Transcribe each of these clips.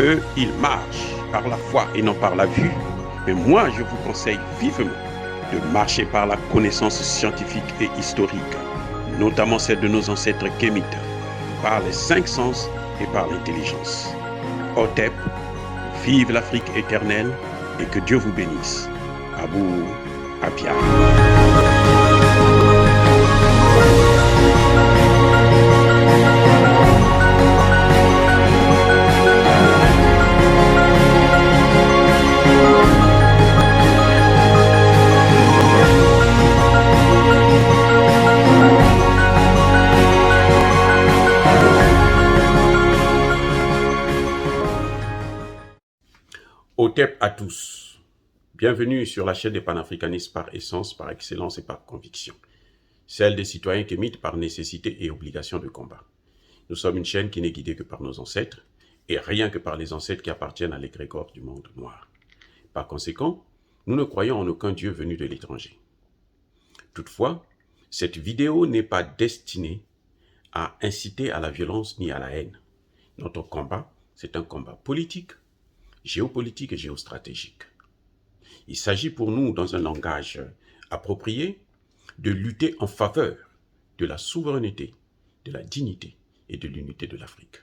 Eux, ils marchent par la foi et non par la vue. Mais moi, je vous conseille vivement de marcher par la connaissance scientifique et historique, notamment celle de nos ancêtres kémites, par les 5 sens et par l'intelligence. Hotep, vive l'Afrique éternelle et que Dieu vous bénisse. Abou Abia. Hotep à tous. Bienvenue sur la chaîne des panafricanistes par essence, par excellence et par conviction. Celle des citoyens kémites par nécessité et obligation de combat. Nous sommes une chaîne qui n'est guidée que par nos ancêtres et rien que par les ancêtres qui appartiennent à l'égrégore du monde noir. Par conséquent, nous ne croyons en aucun dieu venu de l'étranger. Toutefois, cette vidéo n'est pas destinée à inciter à la violence ni à la haine. Notre combat, c'est un combat politique, géopolitique et géostratégique. Il s'agit pour nous, dans un langage approprié, de lutter en faveur de la souveraineté, de la dignité et de l'unité de l'Afrique.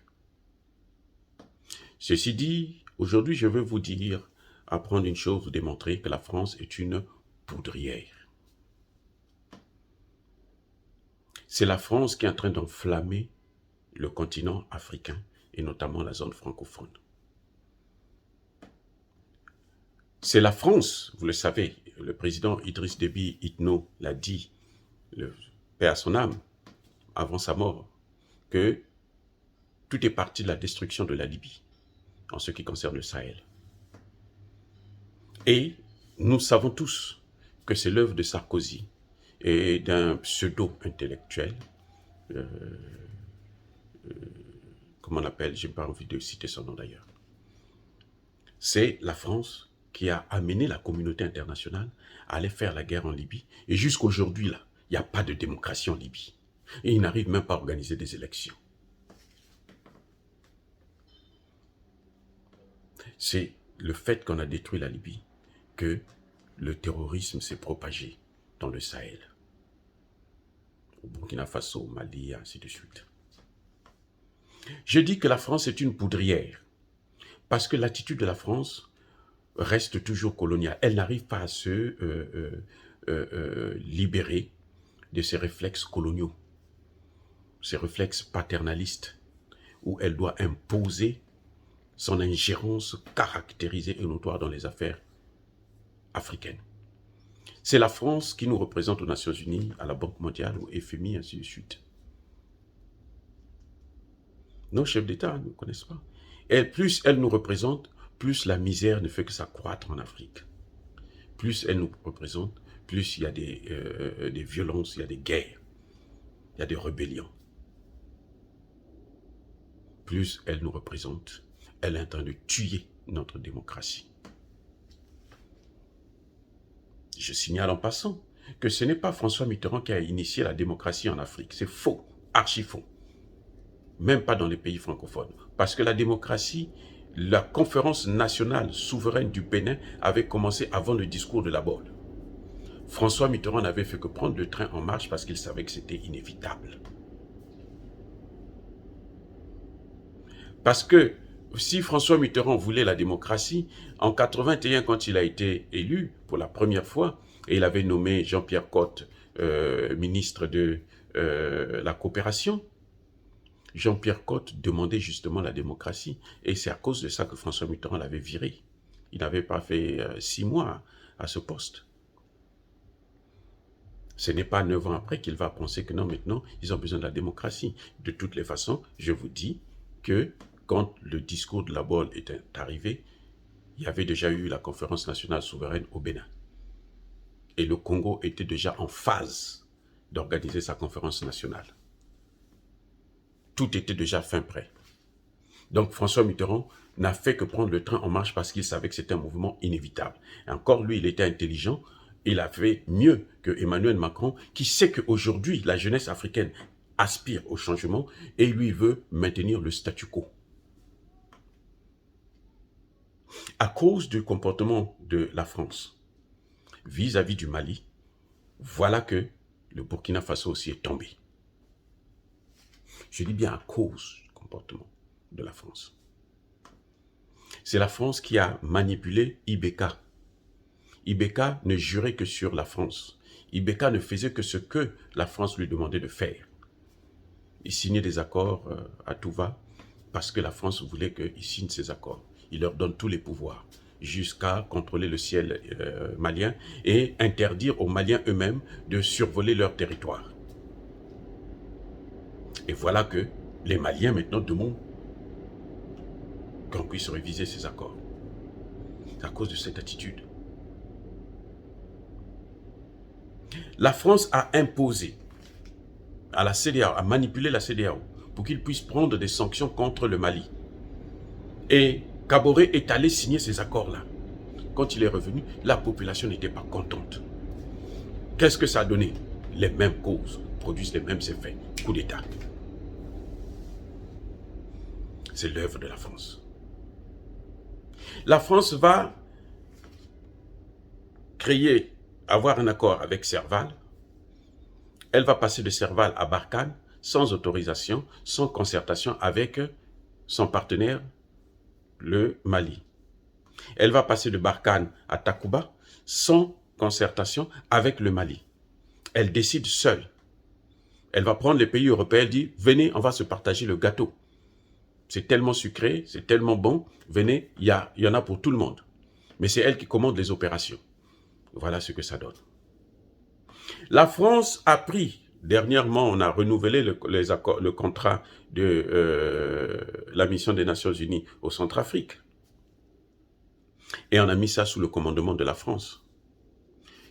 Ceci dit, aujourd'hui je veux vous dire, apprendre une chose, vous démontrer que la France est une poudrière. C'est la France qui est en train d'enflammer le continent africain et notamment la zone francophone. C'est la France, vous le savez, le président Idriss Déby Itno l'a dit, paix à son âme, avant sa mort, que tout est parti de la destruction de la Libye, en ce qui concerne le Sahel. Et nous savons tous que c'est l'œuvre de Sarkozy et d'un pseudo-intellectuel, comment on l'appelle, je n'ai pas envie de citer son nom d'ailleurs. C'est la France qui a amené la communauté internationale à aller faire la guerre en Libye. Et jusqu'aujourd'hui, là, il n'y a pas de démocratie en Libye. Et ils n'arrivent même pas à organiser des élections. C'est le fait qu'on a détruit la Libye que le terrorisme s'est propagé dans le Sahel. Au Burkina Faso, au Mali, ainsi de suite. Je dis que la France est une poudrière parce que l'attitude de la France reste toujours coloniale. Elle n'arrive pas à se libérer de ses réflexes coloniaux, ses réflexes paternalistes, où elle doit imposer son ingérence caractérisée et notoire dans les affaires africaines. C'est la France qui nous représente aux Nations Unies, à la Banque mondiale, au FMI, ainsi de suite. Nos chefs d'État ne connaissent pas. Et plus elle nous représente, plus la misère ne fait que s'accroître en Afrique. Plus elle nous représente, plus il y a des violences, il y a des guerres, il y a des rébellions. Plus elle nous représente, elle est en train de tuer notre démocratie. Je signale en passant que ce n'est pas François Mitterrand qui a initié la démocratie en Afrique. C'est faux, archi faux. Même pas dans les pays francophones. Parce que la démocratie, la conférence nationale souveraine du Bénin avait commencé avant le discours de la Borde. François Mitterrand n'avait fait que prendre le train en marche parce qu'il savait que c'était inévitable. Parce que si François Mitterrand voulait la démocratie, en 81, quand il a été élu pour la première fois, et il avait nommé Jean-Pierre Cot ministre de la coopération, Jean-Pierre Cot demandait justement la démocratie. Et c'est à cause de ça que François Mitterrand l'avait viré. Il n'avait pas fait 6 mois à ce poste. Ce n'est pas 9 ans après qu'il va penser que non, maintenant, ils ont besoin de la démocratie. De toutes les façons, je vous dis que quand le discours de la Borde était arrivé, il y avait déjà eu la conférence nationale souveraine au Bénin. Et le Congo était déjà en phase d'organiser sa conférence nationale. Tout était déjà fin prêt. Donc François Mitterrand n'a fait que prendre le train en marche parce qu'il savait que c'était un mouvement inévitable. Et encore lui, il était intelligent, il a fait mieux que Emmanuel Macron, qui sait qu'aujourd'hui, la jeunesse africaine aspire au changement et lui veut maintenir le statu quo. À cause du comportement de la France vis-à-vis du Mali, voilà que le Burkina Faso aussi est tombé. Je dis bien à cause du comportement de la France. C'est la France qui a manipulé Ibeka. Ibeka ne jurait que sur la France. Ibeka ne faisait que ce que la France lui demandait de faire. Il signait des accords à tout va parce que la France voulait qu'il signe ces accords. Il leur donne tous les pouvoirs jusqu'à contrôler le ciel malien et interdire aux Maliens eux-mêmes de survoler leur territoire. Et voilà que les Maliens maintenant demandent qu'on puisse réviser ces accords. C'est à cause de cette attitude. La France a imposé à la CEDEAO, a manipulé la CEDEAO pour qu'il puisse prendre des sanctions contre le Mali. Et Kaboré est allé signer ces accords-là. Quand il est revenu, la population n'était pas contente. Qu'est-ce que ça a donné? Les mêmes causes produisent les mêmes effets. Coup d'État. C'est l'œuvre de la France. La France va créer, avoir un accord avec Serval. Elle va passer de Serval à Barkhane sans autorisation, sans concertation avec son partenaire, le Mali. Elle va passer de Barkhane à Takuba sans concertation avec le Mali. Elle décide seule. Elle va prendre les pays européens et dire « Venez, on va se partager le gâteau. C'est tellement sucré, c'est tellement bon. Venez, il y en a pour tout le monde. » Mais c'est elle qui commande les opérations. Voilà ce que ça donne. La France a pris, dernièrement, on a renouvelé le contrat de la mission des Nations Unies au Centrafrique. Et on a mis ça sous le commandement de la France.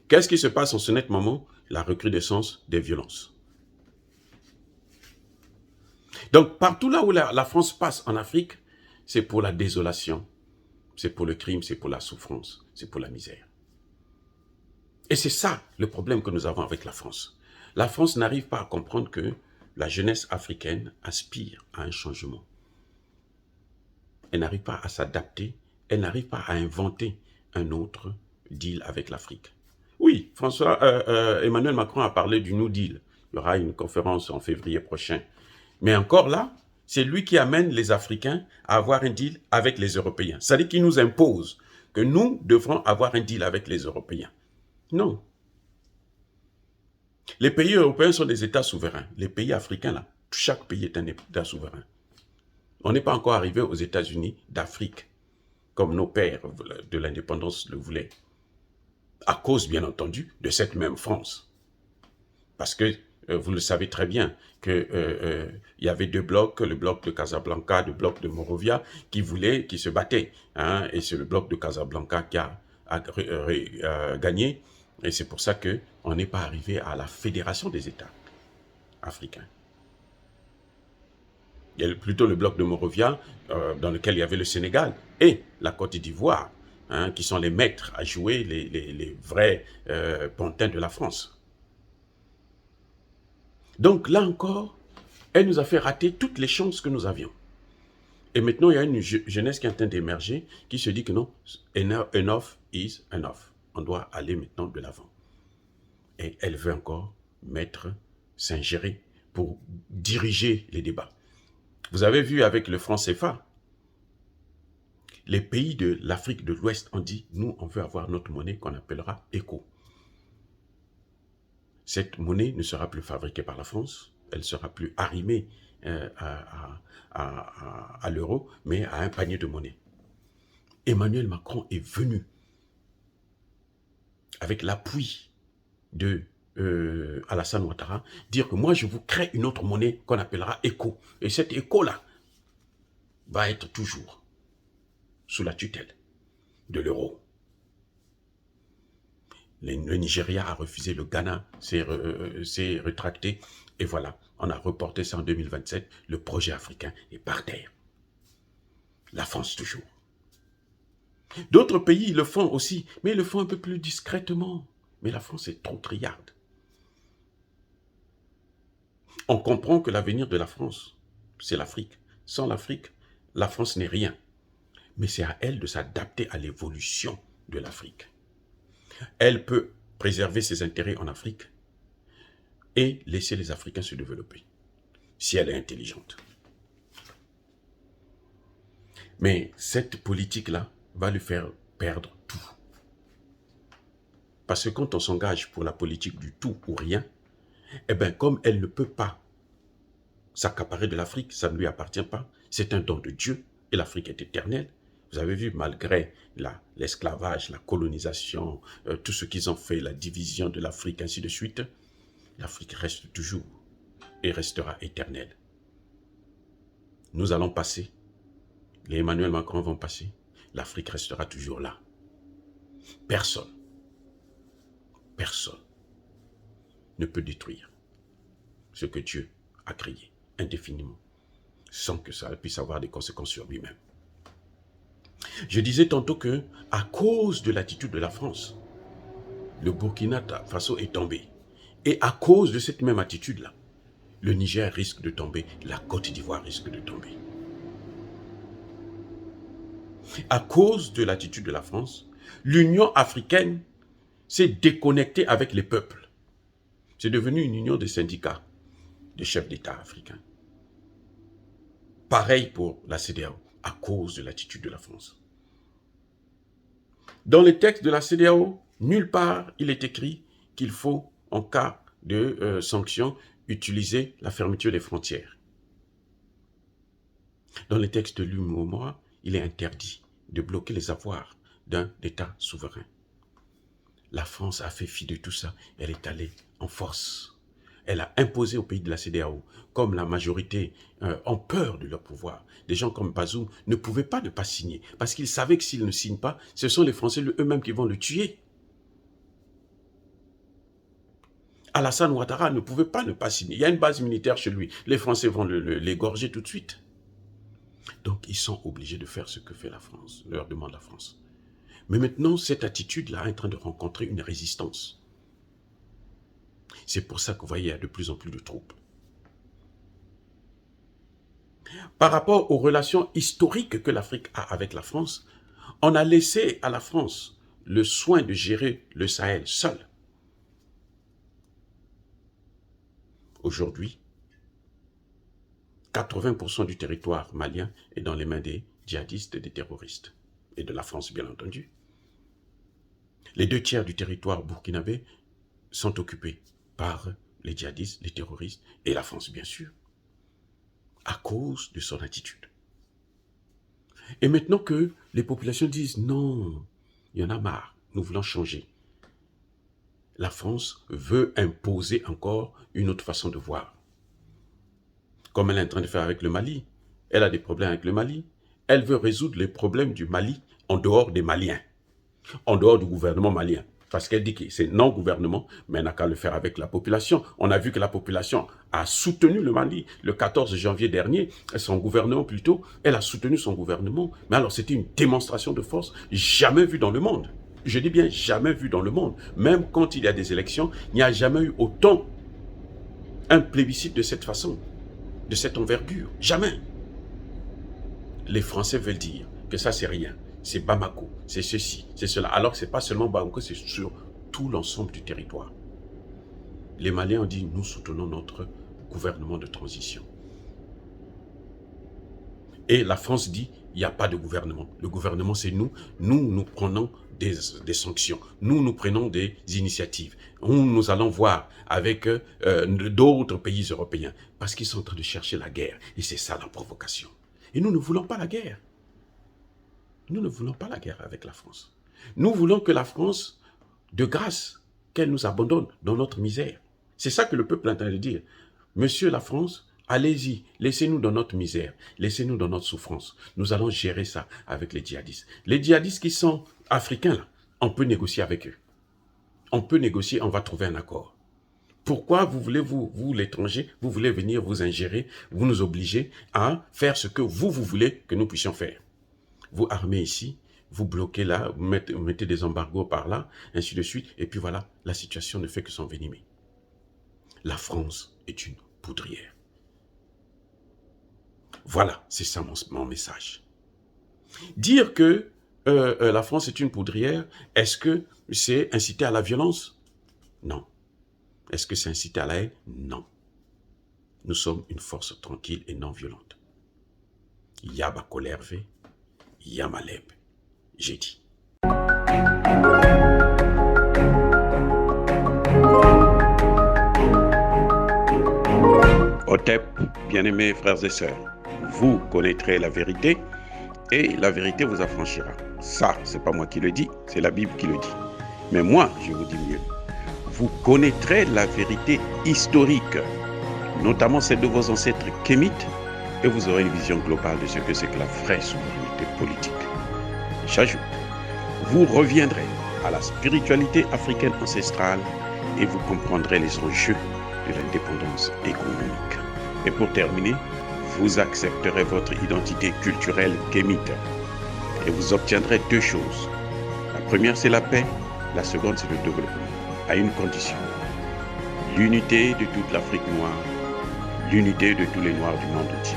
Qu'est-ce qui se passe en ce net moment? La recrudescence des violences. Donc, partout là où la France passe en Afrique, c'est pour la désolation, c'est pour le crime, c'est pour la souffrance, c'est pour la misère. Et c'est ça le problème que nous avons avec la France. La France n'arrive pas à comprendre que la jeunesse africaine aspire à un changement. Elle n'arrive pas à s'adapter, elle n'arrive pas à inventer un autre deal avec l'Afrique. Oui, Emmanuel Macron a parlé du New Deal. Il y aura une conférence en février prochain. Mais encore là, c'est lui qui amène les Africains à avoir un deal avec les Européens. C'est-à-dire qu'il nous impose que nous devrons avoir un deal avec les Européens. Non. Les pays européens sont des États souverains. Les pays africains, là, chaque pays est un État souverain. On n'est pas encore arrivé aux États-Unis d'Afrique, comme nos pères de l'indépendance le voulaient. À cause, bien entendu, de cette même France. Parce que vous le savez très bien qu'il y avait deux blocs, le bloc de Casablanca, le bloc de Monrovia, qui se battaient. Hein, et c'est le bloc de Casablanca qui a gagné. Et c'est pour ça qu'on n'est pas arrivé à la fédération des États africains. Il y a plutôt le bloc de Monrovia, dans lequel il y avait le Sénégal et la Côte d'Ivoire, hein, qui sont les maîtres à jouer les vrais pantins de la France. Donc là encore, elle nous a fait rater toutes les chances que nous avions. Et maintenant, il y a une jeunesse qui est en train d'émerger, qui se dit que non, enough is enough. On doit aller maintenant de l'avant. Et elle veut encore s'ingérer pour diriger les débats. Vous avez vu avec le franc CFA, les pays de l'Afrique de l'Ouest ont dit, nous, on veut avoir notre monnaie qu'on appellera ECO. Cette monnaie ne sera plus fabriquée par la France, elle ne sera plus arrimée à l'euro, mais à un panier de monnaie. Emmanuel Macron est venu avec l'appui de Alassane Ouattara, dire que moi je vous crée une autre monnaie qu'on appellera ECO. Et cette ECO-là va être toujours sous la tutelle de l'euro. Le Nigeria a refusé, le Ghana s'est rétracté. Et voilà, on a reporté ça en 2027. Le projet africain est par terre. La France toujours. D'autres pays le font aussi, mais ils le font un peu plus discrètement. Mais la France est trop criarde. On comprend que l'avenir de la France, c'est l'Afrique. Sans l'Afrique, la France n'est rien. Mais c'est à elle de s'adapter à l'évolution de l'Afrique. Elle peut préserver ses intérêts en Afrique et laisser les Africains se développer, si elle est intelligente. Mais cette politique-là va lui faire perdre tout. Parce que quand on s'engage pour la politique du tout ou rien, eh bien, comme elle ne peut pas s'accaparer de l'Afrique, ça ne lui appartient pas, c'est un don de Dieu, et l'Afrique est éternelle. Vous avez vu, malgré l'esclavage, la colonisation, tout ce qu'ils ont fait, la division de l'Afrique, ainsi de suite, l'Afrique reste toujours et restera éternelle. Nous allons passer, les Emmanuel Macron vont passer, l'Afrique restera toujours là. Personne ne peut détruire ce que Dieu a créé indéfiniment, sans que ça puisse avoir des conséquences sur lui-même. Je disais tantôt que, à cause de l'attitude de la France, le Burkina Faso est tombé. Et à cause de cette même attitude-là, le Niger risque de tomber, la Côte d'Ivoire risque de tomber. À cause de l'attitude de la France, l'Union africaine s'est déconnectée avec les peuples. C'est devenu une union de syndicats, de chefs d'État africains. Pareil pour la CEDEAO, à cause de l'attitude de la France. Dans les textes de la CEDEAO, nulle part il est écrit qu'il faut, en cas de sanctions, utiliser la fermeture des frontières. Dans les textes de l'UMOA, il est interdit de bloquer les avoirs d'un État souverain. La France a fait fi de tout ça, elle est allée en force. Elle a imposé aux pays de la CEDEAO, comme la majorité ont peur de leur pouvoir. Des gens comme Bazoum ne pouvaient pas ne pas signer, parce qu'ils savaient que s'ils ne signent pas, ce sont les Français eux-mêmes qui vont le tuer. Alassane Ouattara ne pouvait pas ne pas signer. Il y a une base militaire chez lui. Les Français vont l'égorger tout de suite. Donc, ils sont obligés de faire ce que fait la France, leur demande la France. Mais maintenant, cette attitude-là est en train de rencontrer une résistance. C'est pour ça que vous voyez, il y a de plus en plus de troupes. Par rapport aux relations historiques que l'Afrique a avec la France, on a laissé à la France le soin de gérer le Sahel seul. Aujourd'hui, 80% du territoire malien est dans les mains des djihadistes et des terroristes. Et de la France, bien entendu. Les 2/3 du territoire burkinabé sont occupés par les djihadistes, les terroristes et la France, bien sûr, à cause de son attitude. Et maintenant que les populations disent non, il y en a marre, nous voulons changer. La France veut imposer encore une autre façon de voir. Comme elle est en train de faire avec le Mali. Elle a des problèmes avec le Mali. Elle veut résoudre les problèmes du Mali en dehors des Maliens, en dehors du gouvernement malien. Parce qu'elle dit que c'est non-gouvernement, mais elle n'a qu'à le faire avec la population. On a vu que la population a soutenu le Mali le 14 janvier dernier, son gouvernement plutôt, elle a soutenu son gouvernement. Mais alors c'était une démonstration de force jamais vue dans le monde. Je dis bien jamais vue dans le monde. Même quand il y a des élections, il n'y a jamais eu autant un plébiscite de cette façon, de cette envergure. Jamais. Les Français veulent dire que ça c'est rien. C'est Bamako, c'est ceci, c'est cela. Alors que ce n'est pas seulement Bamako, c'est sur tout l'ensemble du territoire. Les Maliens ont dit, nous soutenons notre gouvernement de transition. Et la France dit, il n'y a pas de gouvernement. Le gouvernement, c'est nous. Nous prenons des sanctions. Nous prenons des initiatives. Nous allons voir avec d'autres pays européens. Parce qu'ils sont en train de chercher la guerre. Et c'est ça la provocation. Et nous ne voulons pas la guerre. Nous ne voulons pas la guerre avec la France. Nous voulons que la France, de grâce, qu'elle nous abandonne dans notre misère. C'est ça que le peuple est en train de dire. Monsieur la France, allez-y, laissez-nous dans notre misère, laissez-nous dans notre souffrance. Nous allons gérer ça avec les djihadistes. Les djihadistes qui sont africains, là, on peut négocier avec eux. On peut négocier, on va trouver un accord. Pourquoi vous voulez, vous l'étranger, vous voulez venir vous ingérer, vous nous obliger à faire ce que vous voulez que nous puissions faire? Vous armez ici, vous bloquez là, vous mettez des embargos par là, ainsi de suite, et puis voilà, la situation ne fait que s'envenimer. La France est une poudrière. Voilà, c'est ça mon message. Dire que la France est une poudrière, est-ce que c'est inciter à la violence? Non. Est-ce que c'est inciter à la haine? Non. Nous sommes une force tranquille et non violente. Yaba Kolerve, Yamaleb, j'ai dit. Otep, bien-aimés frères et sœurs, vous connaîtrez la vérité et la vérité vous affranchira. Ça, c'est pas moi qui le dis, c'est la Bible qui le dit. Mais moi, je vous dis mieux. Vous connaîtrez la vérité historique, notamment celle de vos ancêtres kémites, et vous aurez une vision globale de ce que c'est que la vraie souveraineté politique. J'ajoute, vous reviendrez à la spiritualité africaine ancestrale et vous comprendrez les enjeux de l'indépendance économique. Et pour terminer, vous accepterez votre identité culturelle kémite et vous obtiendrez deux choses. La première, c'est la paix. La seconde, c'est le développement, à une condition. L'unité de toute l'Afrique noire, l'unité de tous les Noirs du monde entier.